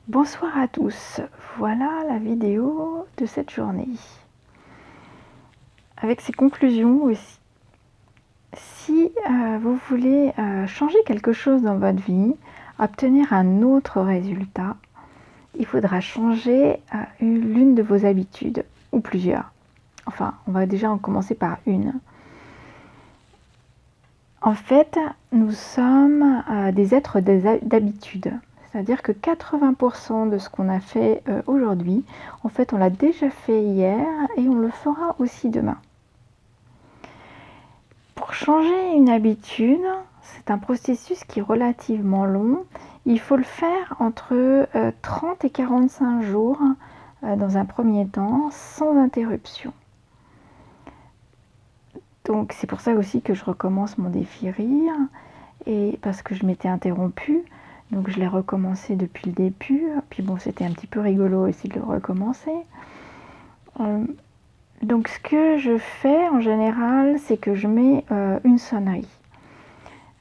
Bonsoir à tous, voilà la vidéo de cette journée. Avec ses conclusions aussi. Si vous voulez changer quelque chose dans votre vie, obtenir un autre résultat, il faudra changer l'une de vos habitudes, ou plusieurs. Enfin, on va déjà en commencer par une. En fait, nous sommes des êtres d'habitude. C'est-à-dire que 80% de ce qu'on a fait aujourd'hui, en fait, on l'a déjà fait hier et on le fera aussi demain. Pour changer une habitude, c'est un processus qui est relativement long. Il faut le faire entre 30 et 45 jours dans un premier temps, sans interruption. Donc c'est pour ça aussi que je recommence mon défi rire, et parce que je m'étais interrompue. Donc je l'ai recommencé depuis le début, puis bon, c'était un petit peu rigolo aussi de le recommencer. Donc ce que je fais en général, c'est que je mets une sonnerie.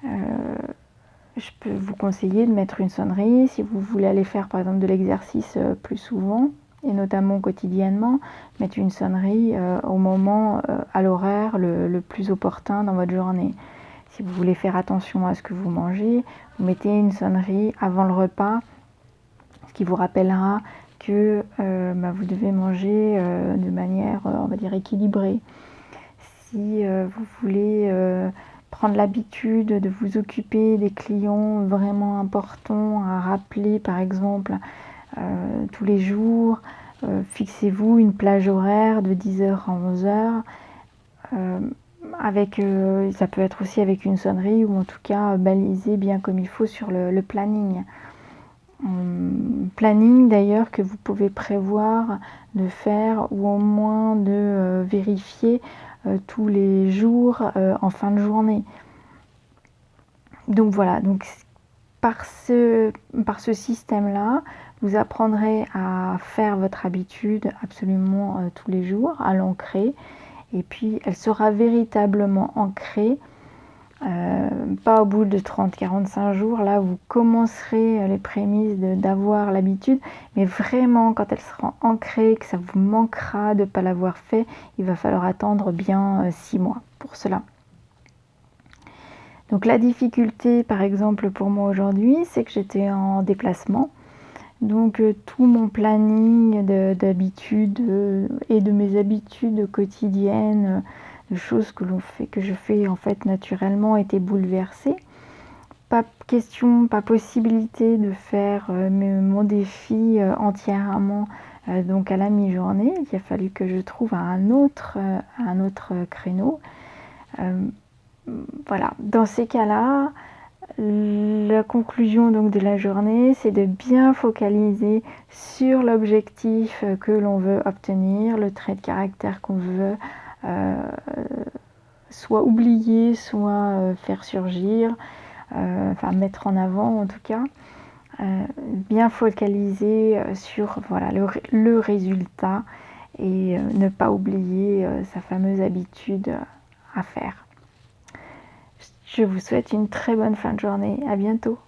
Je peux vous conseiller de mettre une sonnerie si vous voulez aller faire par exemple de l'exercice plus souvent, et notamment quotidiennement, mettre une sonnerie au moment, à l'horaire le plus opportun dans votre journée. Si vous voulez faire attention à ce que vous mangez, vous mettez une sonnerie avant le repas, ce qui vous rappellera que vous devez manger de manière, on va dire, équilibrée. Si vous voulez prendre l'habitude de vous occuper des clients vraiment importants à rappeler, par exemple, tous les jours, fixez-vous une plage horaire de 10h à 11h. Ça peut être aussi avec une sonnerie, ou en tout cas balisé bien comme il faut sur le planning. Planning d'ailleurs que vous pouvez prévoir de faire, ou au moins de vérifier tous les jours en fin de journée. Donc voilà, donc par ce système-là, vous apprendrez à faire votre habitude absolument tous les jours, à l'ancrer. Et puis elle sera véritablement ancrée, pas au bout de 30-45 jours, là vous commencerez les prémices d'avoir l'habitude, mais vraiment quand elle sera ancrée, que ça vous manquera de ne pas l'avoir fait, il va falloir attendre bien 6 mois pour cela. Donc la difficulté par exemple pour moi aujourd'hui, c'est que j'étais en déplacement. Donc tout mon planning d'habitudes et de mes habitudes quotidiennes, de choses que je fais en fait naturellement, était bouleversé. Pas question, pas possibilité de faire mon défi entièrement donc à la mi-journée. Il a fallu que je trouve un autre créneau. Voilà, dans ces cas-là, la conclusion donc de la journée, c'est de bien focaliser sur l'objectif que l'on veut obtenir, le trait de caractère qu'on veut soit oublier, soit faire surgir, enfin mettre en avant en tout cas. Bien focaliser sur voilà, le résultat, et ne pas oublier sa fameuse habitude à faire. Je vous souhaite une très bonne fin de journée. À bientôt.